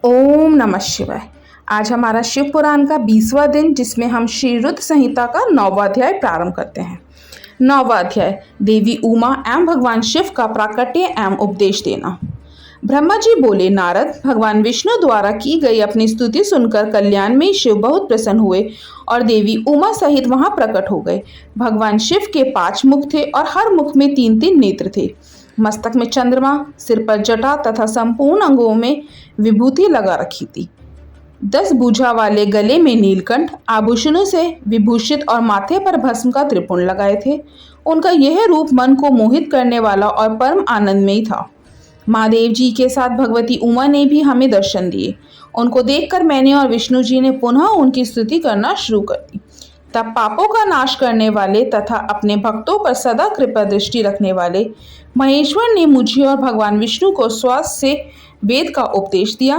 ओम नमः शिवाय। आज हमारा शिव पुराण का 20वां दिन, जिसमें हम श्री रुद्र संहिता का 9वां अध्याय प्रारंभ करते हैं। 9वां अध्याय देवी उमा एवं भगवान शिव का प्राकट्य एवं उपदेश देना। ब्रह्मा जी बोले, नारद, भगवान विष्णु द्वारा की गई अपनी स्तुति सुनकर कल्याण में शिव बहुत प्रसन्न हुए और देवी उमा सहित वहां प्रकट हो गए। भगवान शिव के 5 मुख थे और हर मुख में 3-3 नेत्र थे। मस्तक में चंद्रमा, सिर पर जटा तथा संपूर्ण अंगों में विभूति लगा रखी थी। 10 भुजा वाले गले में नीलकंठ आभूषणों से विभूषित और माथे पर भस्म का त्रिपुंड लगाए थे। उनका यह रूप मन को मोहित करने वाला और परम आनंदमयी था। महादेव जी के साथ भगवती उमा ने भी हमें दर्शन दिए। उनको देखकर मैंने और विष्णु जी ने पुनः उनकी स्तुति करना शुरू कर दी। तब पापों का नाश करने वाले तथा अपने भक्तों पर सदा कृपा दृष्टि रखने वाले महेश्वर ने मुझे और भगवान विष्णु को श्वास से वेद का उपदेश दिया।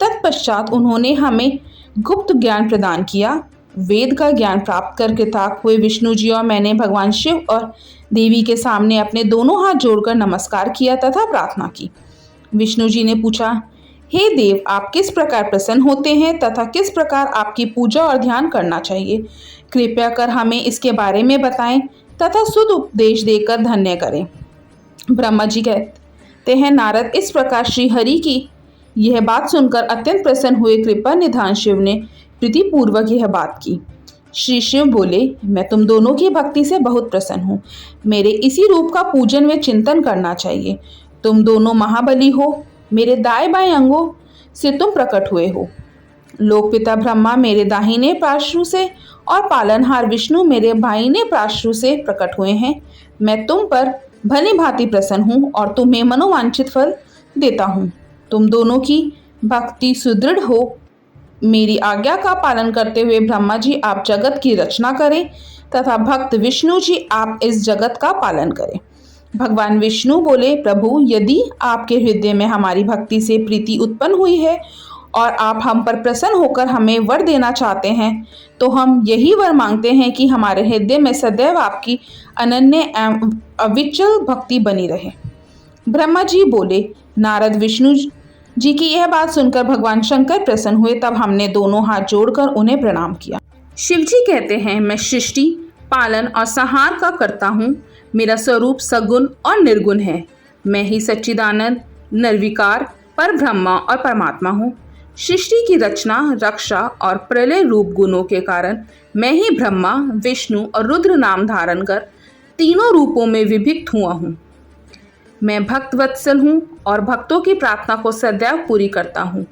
तत्पश्चात उन्होंने हमें गुप्त ज्ञान प्रदान किया। वेद का ज्ञान प्राप्त कर कृतार्थ हुए विष्णु जी और मैंने भगवान शिव और देवी के सामने अपने दोनों हाथ जोड़कर नमस्कार किया तथा प्रार्थना की। विष्णु जी ने पूछा, हे देव, आप किस प्रकार प्रसन्न होते हैं तथा किस प्रकार आपकी पूजा और ध्यान करना चाहिए? कृपया कर हमें इसके बारे में बताएं तथा शुद्ध उपदेश देकर धन्य करें। ब्रह्मा जी कहते हैं, नारद, इस प्रकार श्री हरि की यह बात सुनकर अत्यंत प्रसन्न हुए कृपा निधान शिव ने प्रीतिपूर्वक यह बात की। श्री शिव बोले, मैं तुम दोनों की भक्ति से बहुत प्रसन्न हूँ। मेरे इसी रूप का पूजन व चिंतन करना चाहिए। तुम दोनों महाबली हो। मेरे दाएं बाएं अंगों से तुम प्रकट हुए हो। लोकपिता ब्रह्मा मेरे दाहिने पार्श्व से और पालनहार विष्णु मेरे बाहिने पार्श्व से प्रकट हुए हैं। मैं तुम पर भली भांति प्रसन्न हूँ और तुम्हें मनोवांछित फल देता हूँ। तुम दोनों की भक्ति सुदृढ़ हो। मेरी आज्ञा का पालन करते हुए ब्रह्मा जी आप जगत की रचना करें तथा भक्त विष्णु जी आप इस जगत का पालन करें। भगवान विष्णु बोले, प्रभु, यदि आपके हृदय में हमारी भक्ति से प्रीति उत्पन्न हुई है और आप हम पर प्रसन्न होकर हमें वर देना चाहते हैं, तो हम यही वर मांगते हैं कि हमारे हृदय में सदैव आपकी अनन्य एवं अविचल भक्ति बनी रहे। ब्रह्मा जी बोले, नारद, विष्णु जी की यह बात सुनकर भगवान शंकर प्रसन्न हुए। तब हमने दोनों हाथ जोड़कर उन्हें प्रणाम किया। शिव जी कहते हैं, मैं सृष्टि, पालन और संहार का करता हूँ। मेरा स्वरूप सगुण और निर्गुण है। मैं ही सच्चिदानंद, निर्विकार, पर ब्रह्मा और परमात्मा हूँ। सृष्टि की रचना, रक्षा और प्रलय रूप गुणों के कारण मैं ही ब्रह्मा, विष्णु और रुद्र नाम धारण कर तीनों रूपों में विभक्त हुआ हूँ। मैं भक्त वत्सल हूँ और भक्तों की प्रार्थना को सदैव पूरी करता हूँ।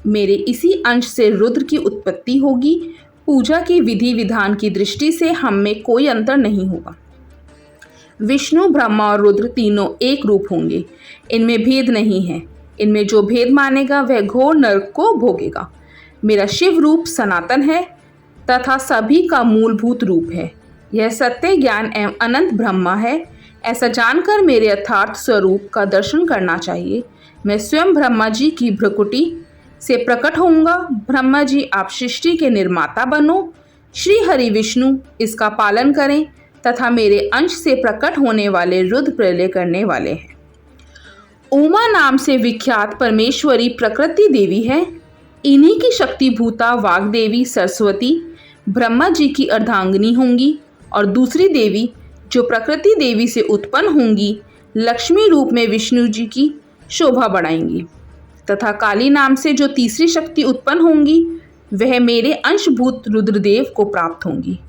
मेरे इसी अंश से रुद्र की उत्पत्ति होगी। पूजा की विधि विधान की दृष्टि से हम में कोई अंतर नहीं होगा। विष्णु, ब्रह्मा और रुद्र तीनों एक रूप होंगे। इनमें भेद नहीं है। इनमें जो भेद मानेगा वह घोर नरक को भोगेगा। मेरा शिव रूप सनातन है तथा सभी का मूलभूत रूप है। यह सत्य, ज्ञान एवं अनंत ब्रह्मा है। ऐसा जानकर मेरे यथार्थ स्वरूप का दर्शन करना चाहिए। मैं स्वयं ब्रह्मा जी की भ्रुकुटी से प्रकट होऊंगा। ब्रह्मा जी, आप सृष्टि के निर्माता बनो। श्री हरि विष्णु इसका पालन करें तथा मेरे अंश से प्रकट होने वाले रुद्र प्रलय करने वाले हैं। उमा नाम से विख्यात परमेश्वरी प्रकृति देवी है। इन्हीं की शक्तिभूता वाग्देवी सरस्वती ब्रह्मा जी की अर्धांगिनी होंगी और दूसरी देवी जो प्रकृति देवी से उत्पन्न होंगी लक्ष्मी रूप में विष्णु जी की शोभा बढ़ाएंगी तथा काली नाम से जो तीसरी शक्ति उत्पन्न होंगी वह मेरे अंशभूत रुद्रदेव को प्राप्त होंगी।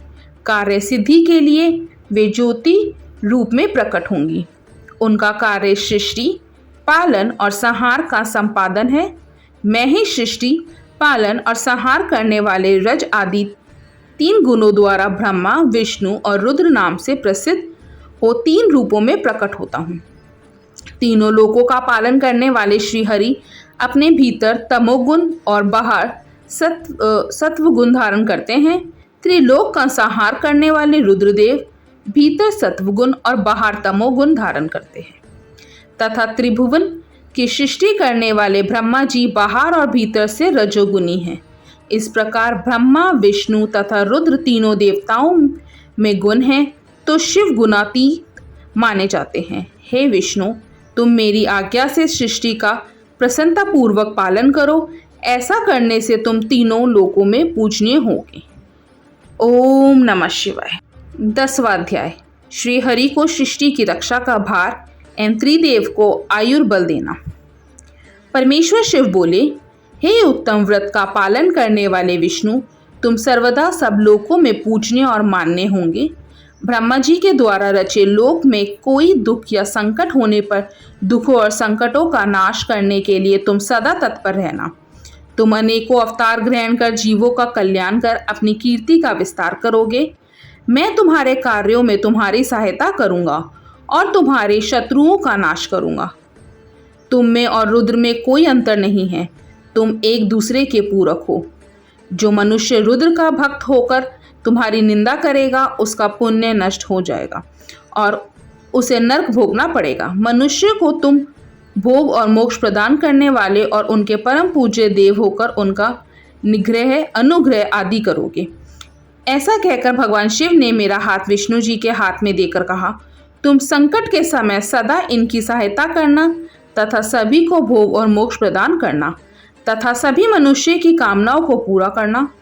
कार्य सिद्धि के लिए वे ज्योति रूप में प्रकट होंगी। उनका कार्य सृष्टि, पालन और संहार का संपादन है। मैं ही सृष्टि, पालन और संहार करने वाले रज आदि 3 गुणों द्वारा ब्रह्मा, विष्णु और रुद्र नाम से प्रसिद्ध हो 3 रूपों में प्रकट होता हूँ। तीनों लोकों का पालन करने वाले श्री हरि अपने भीतर तमोगुण और बाहर सत्व गुण धारण करते हैं। त्रिलोक का संहार करने वाले रुद्रदेव भीतर सत्वगुण और बाहर तमोगुण धारण करते हैं तथा त्रिभुवन की सृष्टि करने वाले ब्रह्मा जी बाहर और भीतर से रजोगुणी हैं। इस प्रकार ब्रह्मा, विष्णु तथा रुद्र तीनों देवताओं में गुण हैं तो शिव गुणातीत माने जाते हैं। हे विष्णु, तुम मेरी आज्ञा से सृष्टि का प्रसन्नतापूर्वक पालन करो। ऐसा करने से तुम तीनों लोकों में पूजनीय होगे। ओम नमः शिवाय। 10वां अध्याय, श्री हरि को सृष्टि की रक्षा का भार एवं त्रिदेव को आयुर्बल देना। परमेश्वर शिव बोले, हे उत्तम व्रत का पालन करने वाले विष्णु, तुम सर्वदा सब लोकों में पूजनीय और मान्य होंगे। ब्रह्मा जी के द्वारा रचे लोक में कोई दुख या संकट होने पर दुखों और संकटों का नाश करने के लिए तुम सदा तत्पर रहना। तुम अनेकों अवतार ग्रहण कर जीवों का कल्याण कर अपनी कीर्ति का विस्तार करोगे। मैं तुम्हारे कार्यों में तुम्हारी सहायता करूंगा और तुम्हारे शत्रुओं का नाश करूंगा। तुम में और रुद्र में कोई अंतर नहीं है, तुम एक दूसरे के पूरक हो। जो मनुष्य रुद्र का भक्त होकर तुम्हारी निंदा करेगा उसका पुण्य नष्ट हो जाएगा और उसे नरक भोगना पड़ेगा। मनुष्य को तुम भोग और मोक्ष प्रदान करने वाले और उनके परम पूज्य देव होकर उनका निग्रह अनुग्रह आदि करोगे। ऐसा कहकर भगवान शिव ने मेरा हाथ विष्णु जी के हाथ में देकर कहा, तुम संकट के समय सदा इनकी सहायता करना तथा सभी को भोग और मोक्ष प्रदान करना तथा सभी मनुष्य की कामनाओं को पूरा करना।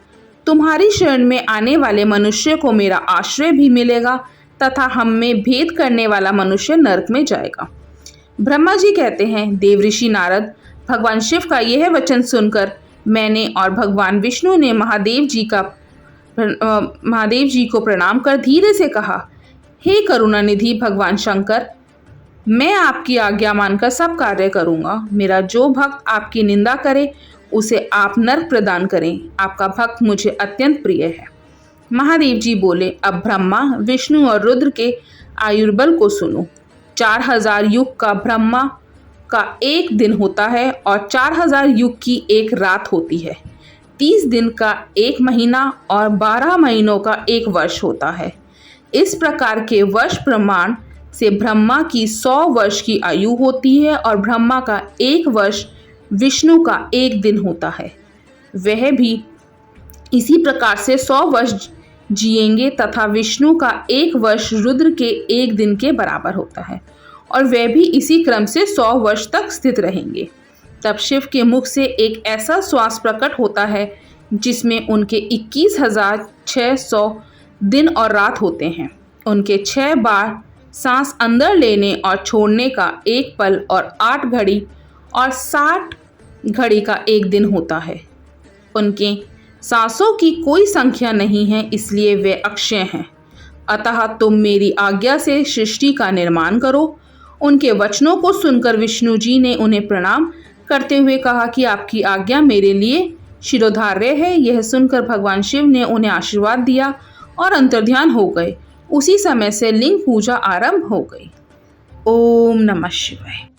तुम्हारी शरण में आने वाले मनुष्य को मेरा आश्रय भी मिलेगा तथा हम में भेद करने वाला मनुष्य नरक में जाएगा। ब्रह्मा जी कहते हैं, देव ऋषि नारद, भगवान शिव का यह वचन सुनकर मैंने और भगवान विष्णु ने महादेव जी को प्रणाम कर धीरे से कहा, हे करुणानिधि भगवान शंकर, मैं आपकी आज्ञा मानकर सब कार्य करूंगा। मेरा जो भक्त आपकी निंदा करे उसे आप नरक प्रदान करें। आपका भक्त मुझे अत्यंत प्रिय है। महादेव जी बोले, अब ब्रह्मा विष्णु और रुद्र के आयुर्बल को सुनो। 4000 युग का ब्रह्मा का एक दिन होता है और 4000 युग की एक रात होती है। 30 दिन का एक महीना और 12 महीनों का एक वर्ष होता है। इस प्रकार के वर्ष प्रमाण से ब्रह्मा की 100 वर्ष की आयु होती है और ब्रह्मा का एक वर्ष विष्णु का एक दिन होता है। वह भी इसी प्रकार से 100 वर्ष जिएंगे तथा विष्णु का एक वर्ष रुद्र के एक दिन के बराबर होता है और वह भी इसी क्रम से 100 वर्ष तक स्थित रहेंगे। तब शिव के मुख से एक ऐसा श्वास प्रकट होता है जिसमें उनके 21,600 दिन और रात होते हैं। उनके 6 बार सांस अंदर लेने और छोड़ने का एक पल और 8 घड़ी और 60 घड़ी का एक दिन होता है। उनके सांसों की कोई संख्या नहीं है, इसलिए वे अक्षय हैं। अतः तुम मेरी आज्ञा से सृष्टि का निर्माण करो। उनके वचनों को सुनकर विष्णु जी ने उन्हें प्रणाम करते हुए कहा कि आपकी आज्ञा मेरे लिए शिरोधार्य है। यह सुनकर भगवान शिव ने उन्हें आशीर्वाद दिया और अंतर्ध्यान हो गए। उसी समय से लिंग पूजा आरंभ हो गई। ओम नमः शिवाय।